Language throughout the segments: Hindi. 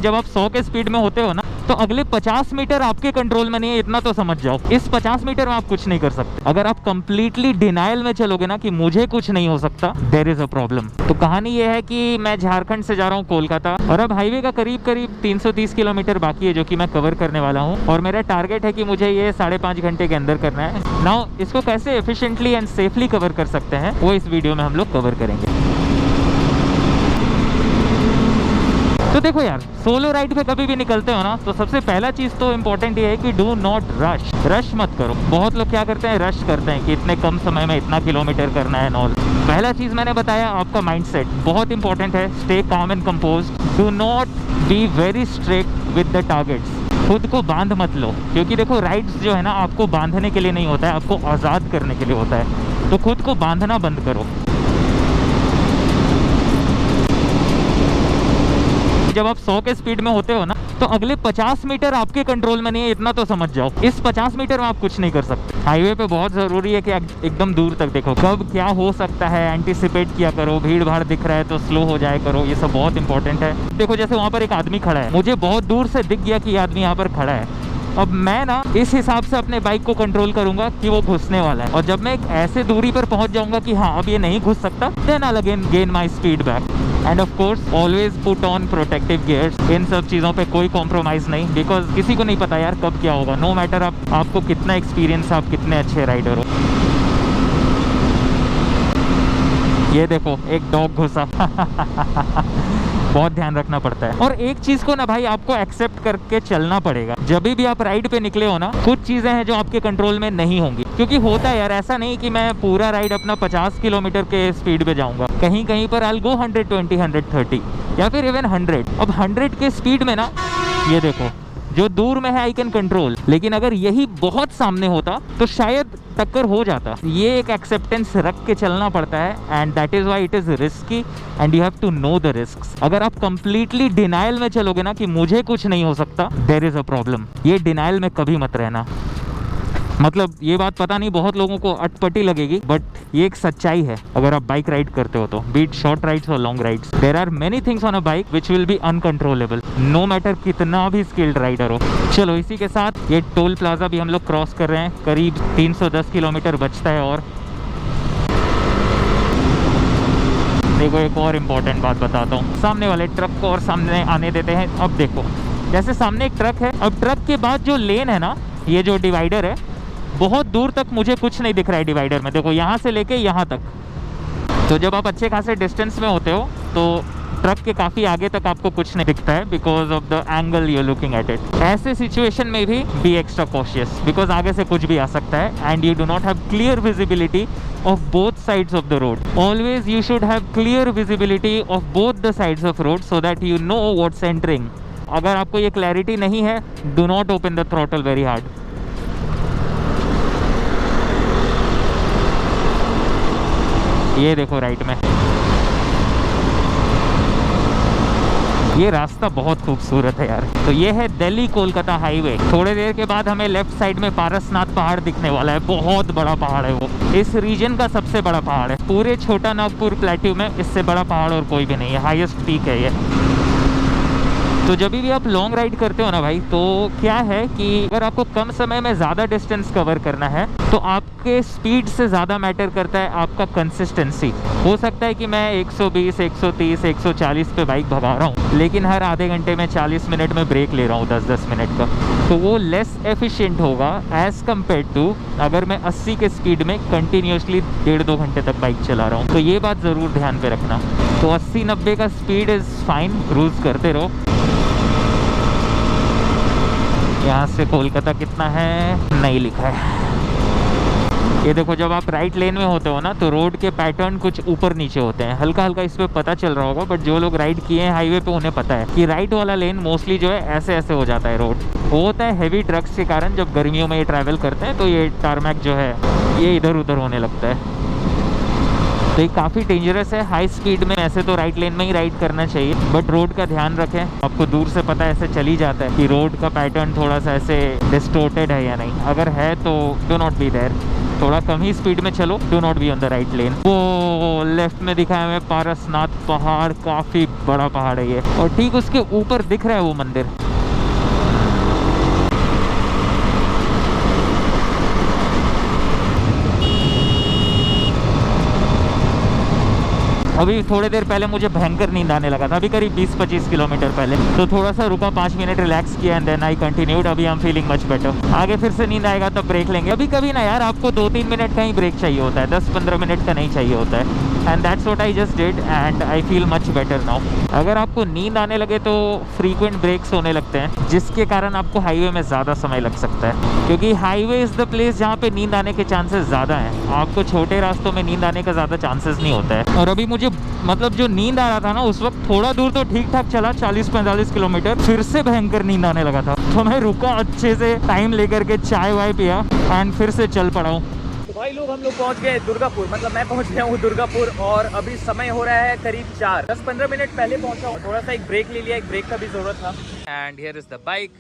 जब आप 100 के स्पीड में होते हो ना, तो अगले 50 मीटर आपके कंट्रोल में नहीं है, इतना तो समझ जाओ। इस 50 मीटर में आप कुछ नहीं कर सकते। अगर आप कंप्लीटली डिनायल में चलोगे ना कि मुझे कुछ नहीं हो सकता, देयर इज अ प्रॉब्लम। तो कहानी ये है कि मैं झारखंड से जा रहा हूँ कोलकाता, और अब हाईवे का करीब 330 किलोमीटर बाकी है, जो कि मैं कवर करने वाला हूँ। और मेरा टारगेट है कि मुझे ये 5.5 घंटे के अंदर करना है। नाउ इसको कैसे एफिशिएंटली एंड सेफली कवर कर सकते हैं, वो इस वीडियो में हम लोग कवर करेंगे। तो देखो यार, सोलो राइड पे कभी भी निकलते हो ना, तो सबसे पहला चीज तो इम्पोर्टेंट ये है कि डू नॉट रश मत करो। बहुत लोग क्या करते हैं, रश करते हैं कि इतने कम समय में इतना किलोमीटर करना है नॉल। पहला चीज मैंने बताया, आपका माइंडसेट बहुत इंपॉर्टेंट है। Stay calm and composed, do not be very strict with the targets. खुद को बांध मत लो, क्योंकि देखो राइड्स जो है ना, आपको बांधने के लिए नहीं होता है, आपको आज़ाद करने के लिए होता है। तो खुद को बांधना बंद करो। जब आप 100 के स्पीड में होते हो ना, तो अगले 50 मीटर आपके कंट्रोल में नहीं है, इतना तो समझ जाओ। इस 50 मीटर में आप कुछ नहीं कर सकते। हाईवे पे बहुत जरूरी है कि एकदम दूर तक देखो, कब क्या हो सकता है एंटिसिपेट किया करो। भीड़ भाड़ दिख रहा है तो स्लो हो जाए करो, ये सब बहुत इंपॉर्टेंट है। देखो जैसे वहाँ पर एक आदमी खड़ा है, मुझे बहुत दूर से दिख गया कि आदमी यहाँ पर खड़ा है। अब मैं ना इस हिसाब से अपने बाइक को कंट्रोल करूंगा कि वो घुसने वाला है, और जब मैं एक ऐसे दूरी पर पहुंच जाऊंगा कि हाँ अब ये नहीं घुस सकता, then I again gain my speed back. And of course always put on protective gears. इन सब चीज़ों पे कोई कॉम्प्रोमाइज़ नहीं, बिकॉज किसी को नहीं पता यार कब क्या होगा। नो मैटर आपको कितना एक्सपीरियंस, आप कितने अच्छे राइडर हो। ये देखो एक डॉग घुसा बहुत ध्यान रखना पड़ता है। और एक चीज को ना भाई आपको एक्सेप्ट करके चलना पड़ेगा। जब भी आप राइड पे निकले हो ना, कुछ चीजें हैं जो आपके कंट्रोल में नहीं होंगी, क्योंकि होता है यार, ऐसा नहीं कि मैं पूरा राइड अपना 50 किलोमीटर के स्पीड पे जाऊंगा। कहीं कहीं पर आई गो 120, 130 या फिर इवन 100। अब 100 के स्पीड में ना, ये देखो जो दूर में है आई कैन कंट्रोल, लेकिन अगर यही बहुत सामने होता तो शायद टक्कर हो जाता। ये एक एक्सेप्टेंस रख के चलना पड़ता है, and that is why it is risky and you have to know the risks. अगर आप कंप्लीटली डिनायल में चलोगे ना कि मुझे कुछ नहीं हो सकता, देयर इज अ प्रॉब्लम। ये डिनायल में कभी मत रहना। मतलब ये बात पता नहीं बहुत लोगों को अटपटी लगेगी, बट ये एक सच्चाई है। अगर आप बाइक राइड करते हो तो बीट शॉर्ट राइड्स और long rides, there are many things on a bike which will be uncontrollable, no matter कितना भी स्किल्ड राइडर हो। चलो इसी के साथ ये टोल प्लाजा भी हम लोग क्रॉस कर रहे हैं। करीब 310 किलोमीटर बचता है। और देखो एक और इम्पोर्टेंट बात बताता हूँ, सामने वाले ट्रक को और सामने आने देते हैं। अब देखो जैसे सामने एक ट्रक है, अब ट्रक के बाद जो लेन है ना, ये जो डिवाइडर है, बहुत दूर तक मुझे कुछ नहीं दिख रहा है डिवाइडर में। देखो यहाँ से लेके यहाँ तक, तो जब आप अच्छे खासे डिस्टेंस में होते हो तो ट्रक के काफ़ी आगे तक आपको कुछ नहीं दिखता है, because of the angle you looking at it. ऐसे सिचुएशन में भी बी एक्स्ट्रा कॉशियस, बिकॉज आगे से कुछ भी आ सकता है and you do not have clear visibility of both sides of the road. Always you should have clear visibility of both the sides of road so that you know what's entering. अगर आपको ये क्लैरिटी नहीं है, do not open the throttle very hard. ये देखो राइट में, ये रास्ता बहुत खूबसूरत है यार। तो ये है दिल्ली कोलकाता हाईवे। थोड़ी देर के बाद हमें लेफ्ट साइड में पारसनाथ पहाड़ दिखने वाला है। बहुत बड़ा पहाड़ है वो, इस रीजन का सबसे बड़ा पहाड़ है। पूरे छोटा नागपुर प्लेट्यू में इससे बड़ा पहाड़ और कोई भी नहीं है, हाईएस्ट पीक है ये। तो जब भी आप लॉन्ग राइड करते हो ना भाई, तो क्या है कि अगर आपको कम समय में ज़्यादा डिस्टेंस कवर करना है, तो आपके स्पीड से ज़्यादा मैटर करता है आपका कंसिस्टेंसी। हो सकता है कि मैं 120, 130, 140 पे बाइक भगा रहा हूँ, लेकिन हर आधे घंटे में 40 मिनट में ब्रेक ले रहा हूँ 10-10 मिनट का, तो वो लेस एफिशिएंट होगा एज़ कम्पेयर टू अगर मैं 80 के स्पीड में कंटिन्यूसली 1.5-2 घंटे तक बाइक चला रहा हूँ। तो ये बात ज़रूर ध्यान पे रखना। तो 80-90 का स्पीड इज़ फाइन, क्रूज करते रहो। यहाँ से कोलकाता कितना है नहीं लिखा है। ये देखो जब आप राइट लेन में होते हो ना, तो रोड के पैटर्न कुछ ऊपर नीचे होते हैं। हल्का हल्का इस पे पता चल रहा होगा, बट जो लोग राइड किए हैं हाईवे पे उन्हें पता है कि राइट वाला लेन मोस्टली जो है ऐसे ऐसे हो जाता है रोड। वो होता है हैवी ट्रक्स के कारण, जब गर्मियों में ये ट्रैवल करते हैं तो ये टारमैक जो है ये इधर उधर होने लगता है। तो ये काफ़ी डेंजरस है। हाई स्पीड में ऐसे तो राइट लेन में ही राइड करना चाहिए, बट रोड का ध्यान रखें। आपको दूर से पता ऐसे चली जाता है कि रोड का पैटर्न थोड़ा सा ऐसे डिस्टोर्टेड है या नहीं। अगर है तो डू नॉट बी देयर। थोड़ा कम ही स्पीड में चलो, do not be on the right lane. वो लेफ्ट में दिखा है हमें पारसनाथ पहाड़, काफी बड़ा पहाड़ है ये, और ठीक उसके ऊपर दिख रहा है वो मंदिर। अभी थोड़ी देर पहले मुझे भयंकर नींद आने लगा था, अभी करीब 20-25 किलोमीटर पहले, तो थोड़ा सा रुका, 5 मिनट रिलैक्स किया एंड देन आई कंटिन्यूड। अभी I am feeling much better. आगे फिर से नींद आएगा तब ब्रेक लेंगे। अभी कभी ना यार आपको 2-3 मिनट का ही ब्रेक चाहिए होता है, 10-15 मिनट का नहीं चाहिए होता है, and that's what I just did and I feel much better now. अगर आपको नींद आने लगे तो फ्रीक्वेंट ब्रेक्स होने लगते हैं, जिसके कारण आपको हाईवे में ज़्यादा समय लग सकता है, क्योंकि हाईवे इज़ द प्लेस जहाँ पे नींद आने के चांसेस ज़्यादा हैं। आपको छोटे रास्तों में नींद आने का ज़्यादा चांसेस नहीं होता है। और अभी मुझे मतलब जो नींद आ रहा था ना उस वक्त, थोड़ा दूर तो ठीक ठाक चला, 40-45 किलोमीटर, फिर से भयंकर नींद आने लगा था, तो मैं रुका, अच्छे से टाइम लेकर के चाय वाय पिया एंड फिर से चल पड़ा हूँ। तो भाई लोग हम लोग पहुंच गए दुर्गापुर, मतलब मैं पहुंच गया हूँ दुर्गापुर, और अभी समय हो रहा है करीब 4, 10-15 मिनट पहले पहुंचा हूँ। थोड़ा सा एक ब्रेक ले लिया, एक ब्रेक का भी जरूरत था। And here is the bike.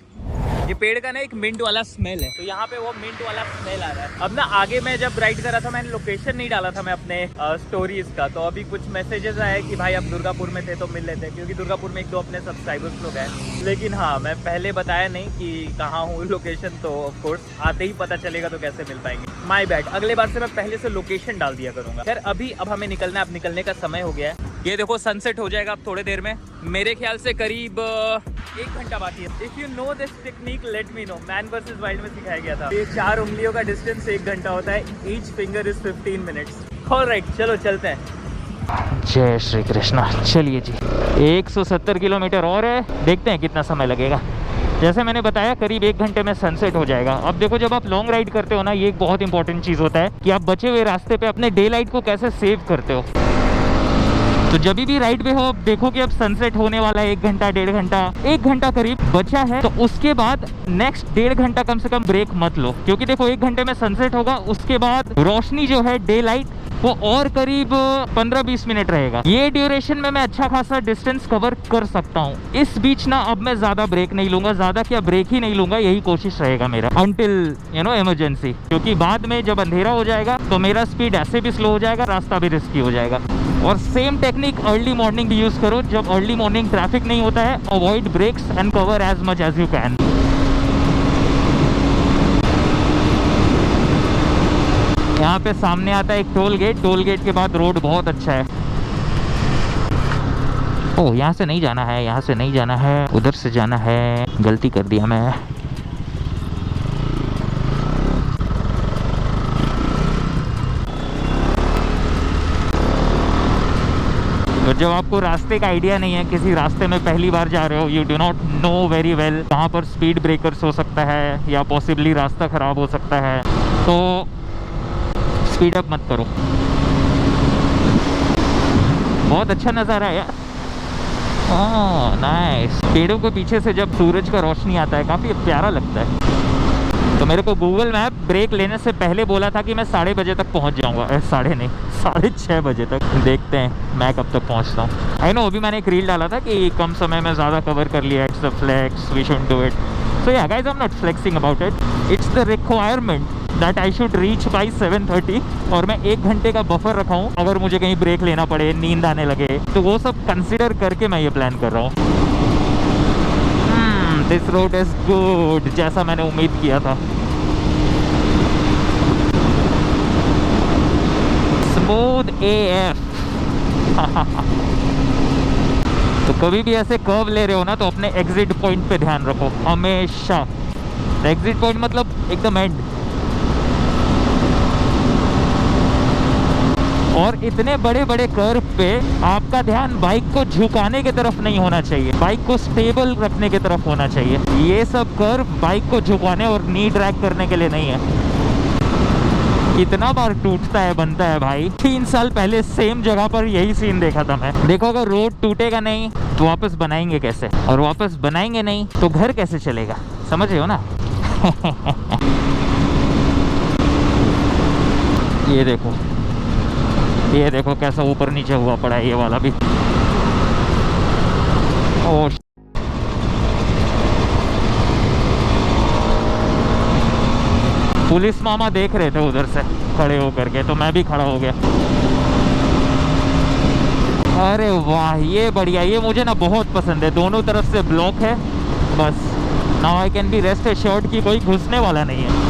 ये पेड़ का ना एक मिंट वाला स्मेल है, तो यहाँ पे वो मिंट वाला स्मेल आ रहा है। अब ना आगे मैं जब राइड कर रहा था, मैंने लोकेशन नहीं डाला था मैं अपने स्टोरीज का, तो अभी कुछ मैसेजेस आए कि भाई आप दुर्गापुर में थे तो मिल लेते हैं, क्योंकि दुर्गापुर में 1-2 अपने सब्सक्राइबर्स लोग हैं। लेकिन हाँ, मैं पहले बताया नहीं कि कहाँ हूँ लोकेशन, तो ऑफ कोर्स आते ही पता चलेगा तो कैसे मिल पाएंगे। माय बैड, अगले बार से मैं पहले से लोकेशन डाल दिया करूंगा। खैर अभी अब हमें निकलना है, अब निकलने का समय हो गया है। ये देखो सनसेट हो जाएगा अब थोड़ी देर में, मेरे ख्याल से करीब 1 घंटा बाकी है। If you know this technique let me know. Man versus wild में सिखाया गया था। ये 4 उंगलियों का डिस्टेंस 1 घंटा होता है, each finger is 15 minutes. Alright, चलो चलते हैं। जय श्री कृष्णा। चलिए जी, 170 किलोमीटर और है, देखते हैं कितना समय लगेगा। जैसे मैंने बताया करीब 1 घंटे में सनसेट हो जाएगा। अब देखो, जब आप लॉन्ग राइड करते हो ना, ये एक बहुत इंपॉर्टेंट चीज़ होता है कि आप बचे हुए रास्ते पे अपने डे लाइट को कैसे सेव करते हो। तो जब भी राइड पे हो, अब देखो कि अब सनसेट होने वाला है, 1 घंटा 1.5 घंटा 1 घंटा करीब बचा है, तो उसके बाद नेक्स्ट 1.5 घंटा कम से कम ब्रेक मत लो, क्योंकि देखो 1 घंटे में सनसेट होगा, उसके बाद रोशनी जो है डे लाइट वो और करीब 15-20 मिनट रहेगा। ये ड्यूरेशन में मैं अच्छा खासा डिस्टेंस कवर कर सकता हूँ। इस बीच ना अब मैं ज्यादा ब्रेक नहीं लूंगा, ज्यादा क्या ब्रेक ही नहीं लूंगा, यही कोशिश रहेगा मेरा अंटिल इमरजेंसी, क्योंकि बाद में जब अंधेरा हो जाएगा तो मेरा स्पीड ऐसे भी स्लो हो जाएगा, रास्ता भी रिस्की हो जाएगा। और सेम टेक्निक अर्ली मॉर्निंग भी यूज करो, जब अर्ली मॉर्निंग ट्रैफिक नहीं होता है, avoid brakes and cover as much as you can. यहाँ पे सामने आता है एक टोल गेट, टोल गेट के बाद रोड बहुत अच्छा है। ओह, यहाँ से नहीं जाना है, यहाँ से नहीं जाना है, उधर से जाना है, गलती कर दिया मैं। तो जब आपको रास्ते का आइडिया नहीं है, किसी रास्ते में पहली बार जा रहे हो, you do not know very well कहाँ पर स्पीड ब्रेकर्स हो सकता है या पॉसिबली रास्ता खराब हो सकता है, तो स्पीड अप मत करो। बहुत अच्छा नज़ारा है यार, नाइस। पेड़ों के पीछे से जब सूरज का रोशनी आता है, काफ़ी प्यारा लगता है। तो मेरे को गूगल मैप ब्रेक लेने से पहले बोला था कि मैं 6:30 बजे तक पहुंच जाऊंगा, 6:30 बजे तक। देखते हैं मैं कब तक पहुंचता हूँ। आई नो, अभी मैंने एक रील डाला था कि कम समय में ज़्यादा कवर कर लिया, it's the flex, we should do it. So yeah guys, I am not flexing about it, it's the requirement that I should reach by 7:30, और मैं 1 घंटे का बफर रखा हूँ, अगर मुझे कहीं ब्रेक लेना पड़े, नींद आने लगे, तो वो सब कंसिडर करके मैं ये प्लान कर रहा हूँ। दिस रोड इज गुड, जैसा मैंने उम्मीद किया था। Smooth AF। तो कभी भी ऐसे कर्व ले रहे हो ना, तो अपने एग्जिट पॉइंट पे ध्यान रखो हमेशा। एग्जिट पॉइंट मतलब एकदम एंड। और इतने बड़े बड़े कर्व पे आपका ध्यान बाइक को झुकाने की तरफ नहीं होना चाहिए, बाइक को स्टेबल रखने की तरफ होना चाहिए। ये सब कर्व बाइक को झुकाने और नी ड्रैग करने के लिए नहीं है। कितना बार टूटता है, बनता है भाई। 3 साल पहले सेम जगह पर यही सीन देखा था मैं। देखो, अगर रोड टूटेगा नहीं तो वापस बनाएंगे कैसे, और वापस बनाएंगे नहीं तो घर कैसे चलेगा, समझ रहे हो ना। ये देखो कैसा ऊपर नीचे हुआ पड़ा है ये वाला भी। और पुलिस मामा देख रहे थे उधर से, खड़े हो करके, तो मैं भी खड़ा हो गया। अरे वाह, ये बढ़िया, ये मुझे ना बहुत पसंद है। दोनों तरफ से ब्लॉक है, बस now I can be rest assured कि कोई घुसने वाला नहीं है।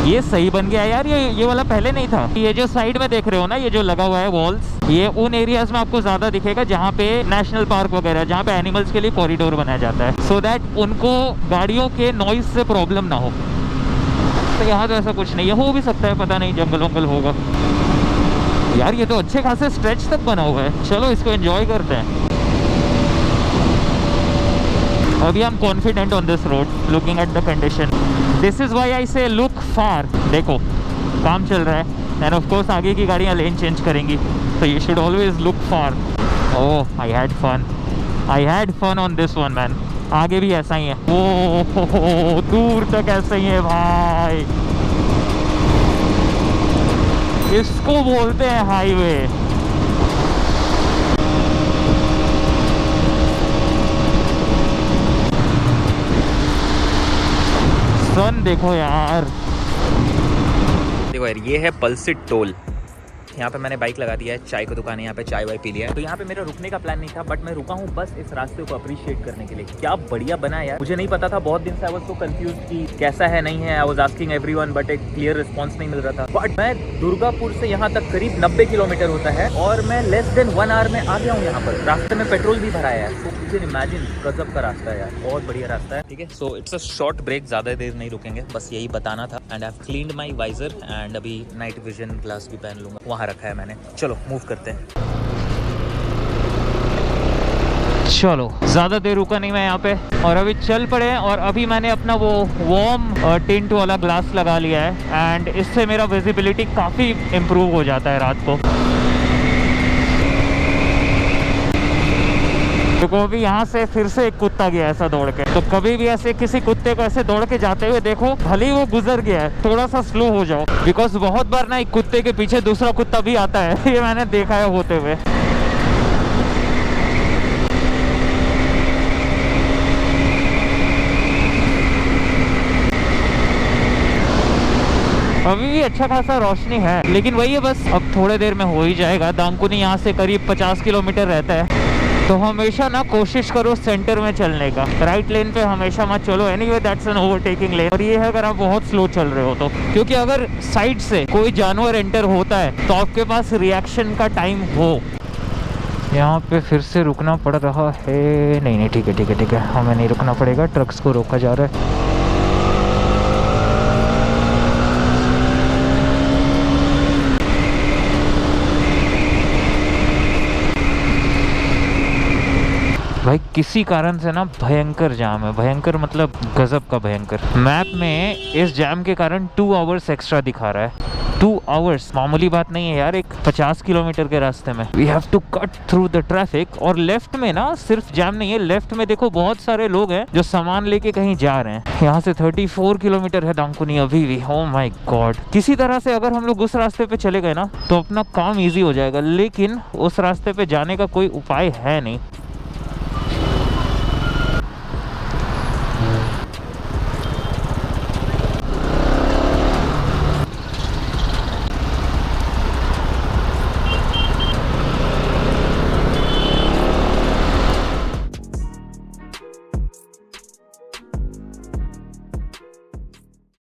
ये सही बन गया यार, ये वाला पहले नहीं था। ये जो साइड में देख रहे हो ना, ये जो लगा हुआ है वॉल्स, ये उन एरियाज में आपको ज्यादा दिखेगा जहाँ पे नेशनल पार्क वगैरह, जहाँ पे एनिमल्स के लिए कॉरिडोर बनाया जाता है, सो दैट उनको गाड़ियों के नॉइज से प्रॉब्लम ना हो। तो यहाँ तो ऐसा कुछ नहीं है, हो भी सकता है, पता नहीं, जंगल वंगल होगा। यार ये तो अच्छे खासे स्ट्रेच तक बना हुआ है, चलो इसको एंजॉय करते हैं। अभी हम confident on this road, looking at the condition. This is why I से लुक फार। देखो काम चल रहा है, एंड ऑफ कोर्स आगे की गाड़ियाँ लेन चेंज करेंगी, तो you should always look far. Oh I had fun on this one man. आगे भी ऐसा ही है, ओह दूर तक ऐसा ही है भाई। इसको बोलते हैं हाईवे। सन देखो यार, देखो यार, ये है पल्सिट टोल। यहाँ पे मैंने बाइक लगा दिया है, चाय की दुकान है, यहाँ पे चाय वाय पी लिया है। तो यहाँ पे मेरा रुकने का प्लान नहीं था, बट मैं रुका हूँ बस इस रास्ते को अप्रिशिएट करने के लिए। क्या बढ़िया बना है यार, मुझे नहीं पता था, बहुत दिन से आई वाज सो कंफ्यूज कि कैसा है नहीं है। I was asking everyone, but एक क्लियर रिस्पॉन्स नहीं मिल रहा था। बट मैं दुर्गापुर से यहाँ तक करीब 90 किलोमीटर होता है, और मैं लेस देन 1 आवर में आ गया हूँ यहाँ पर। रास्ते में पेट्रोल भी भराया है, तो यू कैन इमेजिन, गजब का रास्ता है यार, बहुत बढ़िया रास्ता है। ठीक है, so it's a short break, ज्यादा देर नहीं रुकेंगे, बस यही बताना था। And I have cleaned my visor, and अभी नाइट विजन ग्लास भी पहन लूंगा, वहाँ रखा है मैंने। चलो मूव करते हैं। चलो ज़्यादा देर रुका नहीं मैं यहाँ पे, और अभी चल पड़े। और अभी मैंने अपना वो वार्म टिंट वाला ग्लास लगा लिया है, एंड इससे मेरा विजिबिलिटी काफ़ी इम्प्रूव हो जाता है रात को। देखो अभी यहाँ से फिर से एक कुत्ता गया ऐसा दौड़ के, तो कभी भी ऐसे किसी कुत्ते को ऐसे दौड़ के जाते हुए देखो, भले ही वो गुजर गया है, थोड़ा सा स्लो हो जाओ, बिकॉज बहुत बार ना एक कुत्ते के पीछे दूसरा कुत्ता भी आता है। ये मैंने देखा है होते हुए। अभी भी अच्छा खासा रोशनी है, लेकिन वही है बस, अब थोड़े देर में हो ही जाएगा। दामकुनी यहाँ से करीब 50 किलोमीटर रहता है, तो हमेशा ना कोशिश करो सेंटर में चलने का, राइट लेन पे हमेशा मत चलो। एनीवे दैट्स एन ओवरटेकिंग लेन। और ये है अगर आप बहुत स्लो चल रहे हो तो, क्योंकि अगर साइड से कोई जानवर एंटर होता है तो आपके पास रिएक्शन का टाइम हो। यहाँ पे फिर से रुकना पड़ रहा है। नहीं ठीक है, हमें नहीं रुकना पड़ेगा, ट्रक्स को रोका जा रहा है। भाई किसी कारण से ना भयंकर जाम है, भयंकर मतलब गजब का भयंकर। मैप में इस जाम के कारण 2 आवर्स एक्स्ट्रा दिखा रहा है। 2 आवर्स मामूली बात नहीं है यार, एक 50 किलोमीटर के रास्ते में। We have to cut through the traffic. और लेफ्ट में ना सिर्फ जाम नहीं है, लेफ्ट में देखो बहुत सारे लोग हैं जो सामान लेके कहीं जा रहे हैं। यहाँ से 34 किलोमीटर है दामकुनी अभी भी। ओह माय गॉड, किसी तरह से अगर हम लोग उस रास्ते पे चले गए ना तो अपना काम ईजी हो जाएगा, लेकिन उस रास्ते पे जाने का कोई उपाय है नहीं।